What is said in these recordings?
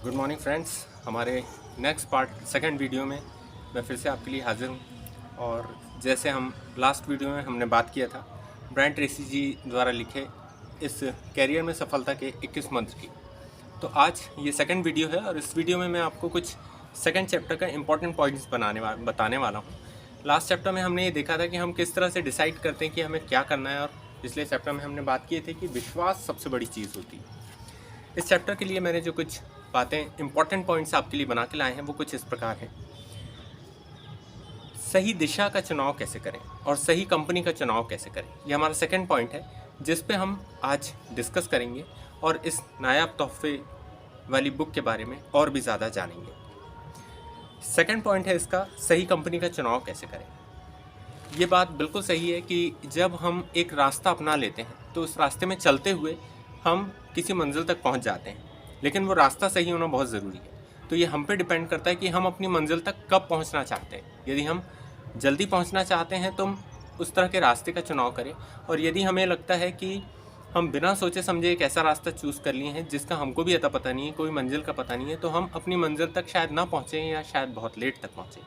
Good morning friends. हमारे next part second video में मैं फिर से आपके लिए हाजिर हूँ। और जैसे हम लास्ट वीडियो में हमने बात किया था ब्रायन ट्रेसी जी द्वारा लिखे इस कैरियर में सफलता के 21 मंत्र की, तो आज ये सेकंड वीडियो है और इस वीडियो में मैं आपको कुछ सेकंड चैप्टर का इंपॉर्टेंट पॉइंट्स बताने वाला हूँ। लास्ट चैप्टर में हमने ये देखा था कि हम किस तरह से डिसाइड करते हैं कि हमें क्या करना है, और पिछले चैप्टर में हमने बात की थी कि विश्वास सबसे बड़ी चीज़ होती है। इस चैप्टर के लिए मैंने जो कुछ बातें इंपॉर्टेंट पॉइंट्स आपके लिए बना के लाए हैं वो कुछ इस प्रकार हैं। सही दिशा का चुनाव कैसे करें और सही कंपनी का चुनाव कैसे करें, ये हमारा सेकंड पॉइंट है जिस पे हम आज डिस्कस करेंगे और इस नायाब तोहफे वाली बुक के बारे में और भी ज़्यादा जानेंगे। सेकंड पॉइंट है इसका, सही कंपनी का चुनाव कैसे करें। ये बात बिल्कुल सही है कि जब हम एक रास्ता अपना लेते हैं तो उस रास्ते में चलते हुए हम किसी मंजिल तक पहुंच जाते हैं, लेकिन वो रास्ता सही होना बहुत ज़रूरी है। तो ये हम पे डिपेंड करता है कि हम अपनी मंजिल तक कब पहुंचना चाहते हैं। यदि हम जल्दी पहुंचना चाहते हैं तो हम उस तरह के रास्ते का चुनाव करें, और यदि हमें लगता है कि हम बिना सोचे समझे एक ऐसा रास्ता चूज़ कर लिए हैं जिसका हमको भी अता पता नहीं है, कोई मंजिल का पता नहीं है, तो हम अपनी मंजिल तक शायद ना पहुँचें या शायद बहुत लेट तक पहुँचें।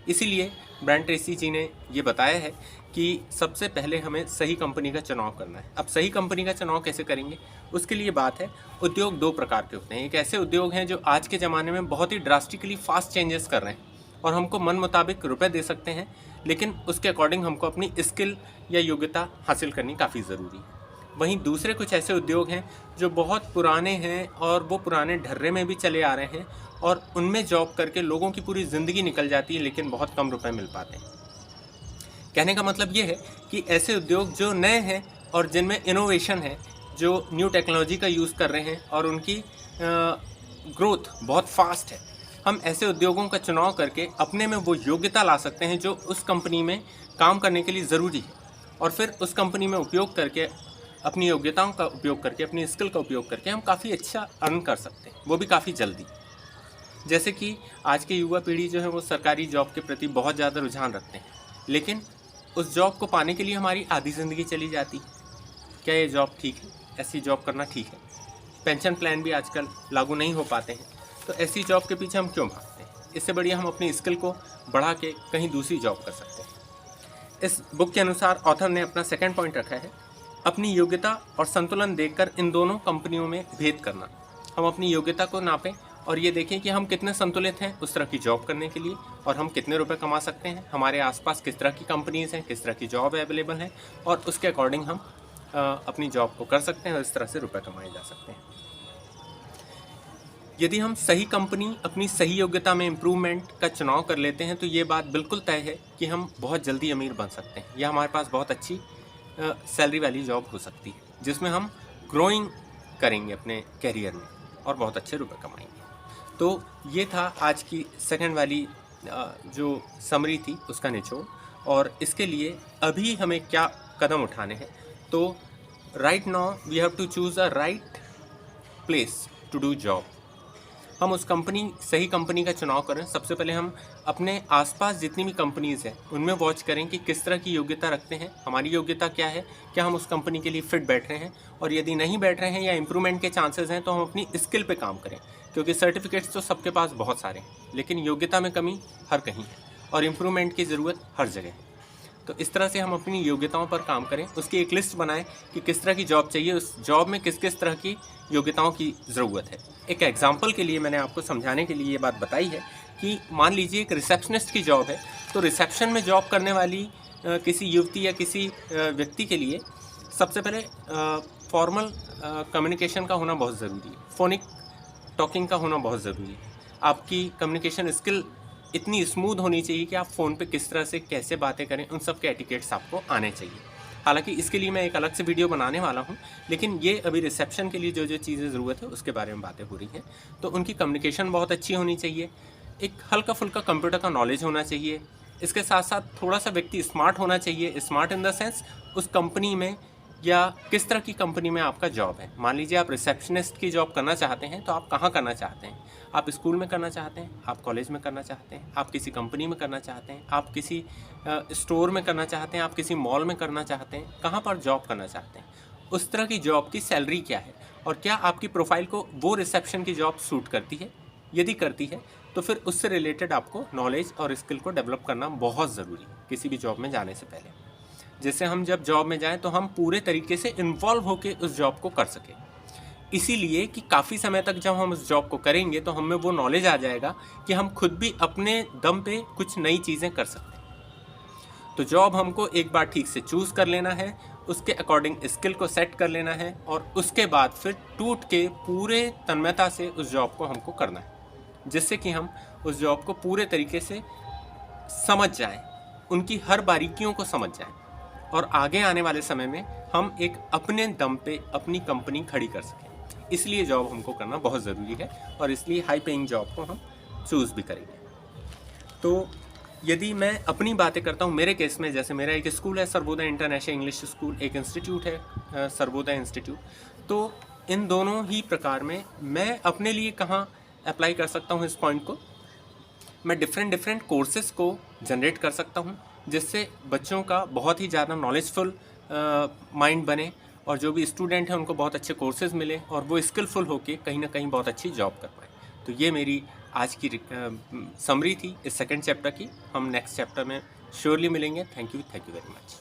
इसीलिए ब्रायन ट्रेसी जी ने ये बताया है कि सबसे पहले हमें सही कंपनी का चुनाव करना है। अब सही कंपनी का चुनाव कैसे करेंगे, उसके लिए बात है, उद्योग दो प्रकार के होते हैं। एक ऐसे उद्योग हैं जो आज के ज़माने में बहुत ही ड्रास्टिकली फास्ट चेंजेस कर रहे हैं और हमको मन मुताबिक रुपए दे सकते हैं, लेकिन उसके अकॉर्डिंग हमको अपनी स्किल या योग्यता हासिल करनी काफ़ी ज़रूरी है। वहीं दूसरे कुछ ऐसे उद्योग हैं जो बहुत पुराने हैं और वो पुराने ढर्रे में भी चले आ रहे हैं और उनमें जॉब करके लोगों की पूरी ज़िंदगी निकल जाती है, लेकिन बहुत कम रुपए मिल पाते हैं। कहने का मतलब ये है कि ऐसे उद्योग जो नए हैं और जिनमें इनोवेशन है, जो न्यू टेक्नोलॉजी का यूज़ कर रहे हैं और उनकी ग्रोथ बहुत फास्ट है, हम ऐसे उद्योगों का चुनाव करके अपने में वो योग्यता ला सकते हैं जो उस कंपनी में काम करने के लिए ज़रूरी है, और फिर उस कंपनी में उपयोग करके अपनी योग्यताओं का उपयोग करके, अपनी स्किल का उपयोग करके हम काफ़ी अच्छा अर्न कर सकते हैं, वो भी काफ़ी जल्दी। जैसे कि आज के युवा पीढ़ी जो है वो सरकारी जॉब के प्रति बहुत ज़्यादा रुझान रखते हैं, लेकिन उस जॉब को पाने के लिए हमारी आधी ज़िंदगी चली जाती। क्या ये जॉब ठीक है? ऐसी जॉब करना ठीक है? पेंशन प्लान भी आजकल लागू नहीं हो पाते हैं, तो ऐसी जॉब के पीछे हम क्यों भागते हैं? इससे बढ़िया हम अपनी स्किल को बढ़ा के कहीं दूसरी जॉब कर सकते हैं। इस बुक के अनुसार ऑथर ने अपना सेकंड पॉइंट रखा है, अपनी योग्यता और संतुलन देखकर इन दोनों कंपनियों में भेद करना। हम अपनी योग्यता को नापें और ये देखें कि हम कितने संतुलित हैं उस तरह की जॉब करने के लिए, और हम कितने रुपए कमा सकते हैं, हमारे आसपास किस तरह की कंपनीज़ हैं, किस तरह की जॉब अवेलेबल हैं, और उसके अकॉर्डिंग हम अपनी जॉब को कर सकते हैं और इस तरह से रुपए कमाए जा सकते हैं। यदि हम सही कंपनी, अपनी सही योग्यता में इम्प्रूवमेंट का चुनाव कर लेते हैं तो ये बात बिल्कुल तय है कि हम बहुत जल्दी अमीर बन सकते हैं, या हमारे पास बहुत अच्छी सैलरी वाली जॉब हो सकती है जिसमें हम ग्रोइंग करेंगे अपने कैरियर में और बहुत अच्छे रुपए कमाएंगे। तो ये था आज की सेकंड वाली जो समरी थी उसका निचोड़, और इसके लिए अभी हमें क्या कदम उठाने हैं। तो right now we have to choose a right place to do job. हम उस सही कंपनी का चुनाव करें। सबसे पहले हम अपने आसपास जितनी भी कंपनीज़ हैं उनमें वॉच करें कि किस तरह की योग्यता रखते हैं, हमारी योग्यता क्या है, क्या हम उस कंपनी के लिए फिट बैठ रहे हैं, और यदि नहीं बैठ रहे हैं या इम्प्रूवमेंट के चांसेस हैं तो हम अपनी स्किल पे काम करें, क्योंकि सर्टिफिकेट्स तो सबके पास बहुत सारे हैं, लेकिन योग्यता में कमी हर कहीं है और इम्प्रूवमेंट की ज़रूरत हर जगह है। तो इस तरह से हम अपनी योग्यताओं पर काम करें, उसकी एक लिस्ट बनाएं कि किस तरह की जॉब चाहिए, उस जॉब में किस किस तरह की योग्यताओं की ज़रूरत है। एक एग्जांपल के लिए मैंने आपको समझाने के लिए ये बात बताई है कि मान लीजिए एक रिसेप्शनिस्ट की जॉब है, तो रिसेप्शन में जॉब करने वाली किसी युवती या किसी व्यक्ति के लिए सबसे पहले फॉर्मल कम्युनिकेशन का होना बहुत ज़रूरी है, फोनिक टॉकिंग का होना बहुत ज़रूरी है। आपकी कम्युनिकेशन स्किल इतनी स्मूथ होनी चाहिए कि आप फ़ोन पे किस तरह से कैसे बातें करें, उन सब के एटिकेट्स आपको आने चाहिए। हालांकि इसके लिए मैं एक अलग से वीडियो बनाने वाला हूं, लेकिन ये अभी रिसेप्शन के लिए जो जो चीज़ें ज़रूरत है उसके बारे में बातें हो रही हैं। तो उनकी कम्युनिकेशन बहुत अच्छी होनी चाहिए, एक हल्का फुल्का कंप्यूटर का नॉलेज होना चाहिए, इसके साथ साथ थोड़ा सा व्यक्ति स्मार्ट होना चाहिए। स्मार्ट इन द सेंस उस कंपनी में या किस तरह की कंपनी में आपका जॉब है। मान लीजिए आप रिसेप्शनिस्ट की जॉब करना चाहते हैं, तो आप कहाँ करना चाहते हैं? आप स्कूल में करना चाहते हैं, आप कॉलेज में करना चाहते हैं, आप किसी कंपनी में करना चाहते हैं, आप किसी स्टोर में करना चाहते हैं, आप किसी मॉल में करना चाहते हैं, कहाँ पर जॉब करना चाहते हैं? उस तरह की जॉब की सैलरी क्या है, और क्या आपकी प्रोफाइल को वो रिसेप्शन की जॉब सूट करती है। यदि करती है तो फिर उससे रिलेटेड आपको नॉलेज और स्किल को डेवलप करना बहुत ज़रूरी है किसी भी जॉब में जाने से पहले, जिससे हम जब जॉब में जाएं तो हम पूरे तरीके से इन्वॉल्व होकर उस जॉब को कर सकें। इसीलिए कि काफ़ी समय तक जब हम उस जॉब को करेंगे तो हमें वो नॉलेज आ जाएगा कि हम खुद भी अपने दम पे कुछ नई चीज़ें कर सकते हैं। तो जॉब हमको एक बार ठीक से चूज़ कर लेना है, उसके अकॉर्डिंग स्किल को सेट कर लेना है और उसके बाद फिर टूट के पूरे तन्मयता से उस जॉब को हमको करना है, जिससे कि हम उस जॉब को पूरे तरीके से समझ जाएं, उनकी हर बारीकियों को समझ जाएं और आगे आने वाले समय में हम एक अपने दम पे अपनी कंपनी खड़ी कर सकें। इसलिए जॉब हमको करना बहुत ज़रूरी है और इसलिए हाई पेइंग जॉब को हम चूज़ भी करेंगे। तो यदि मैं अपनी बातें करता हूँ, मेरे केस में जैसे मेरा एक स्कूल है सर्वोदय इंटरनेशनल इंग्लिश स्कूल, एक इंस्टीट्यूट है सर्वोदय इंस्टीट्यूट, तो इन दोनों ही प्रकार में मैं अपने लिए कहाँ अप्लाई कर सकता हूँ इस पॉइंट को। मैं डिफरेंट कोर्सेज़ को जनरेट कर सकता हूँ जिससे बच्चों का बहुत ही ज़्यादा नॉलेजफुल माइंड बने और जो भी स्टूडेंट हैं उनको बहुत अच्छे कोर्सेज़ मिले और वो स्किलफुल होके कहीं ना कहीं बहुत अच्छी जॉब कर पाए। तो ये मेरी आज की समरी थी इस सेकंड चैप्टर की। हम नेक्स्ट चैप्टर में श्योरली मिलेंगे। Thank you very much.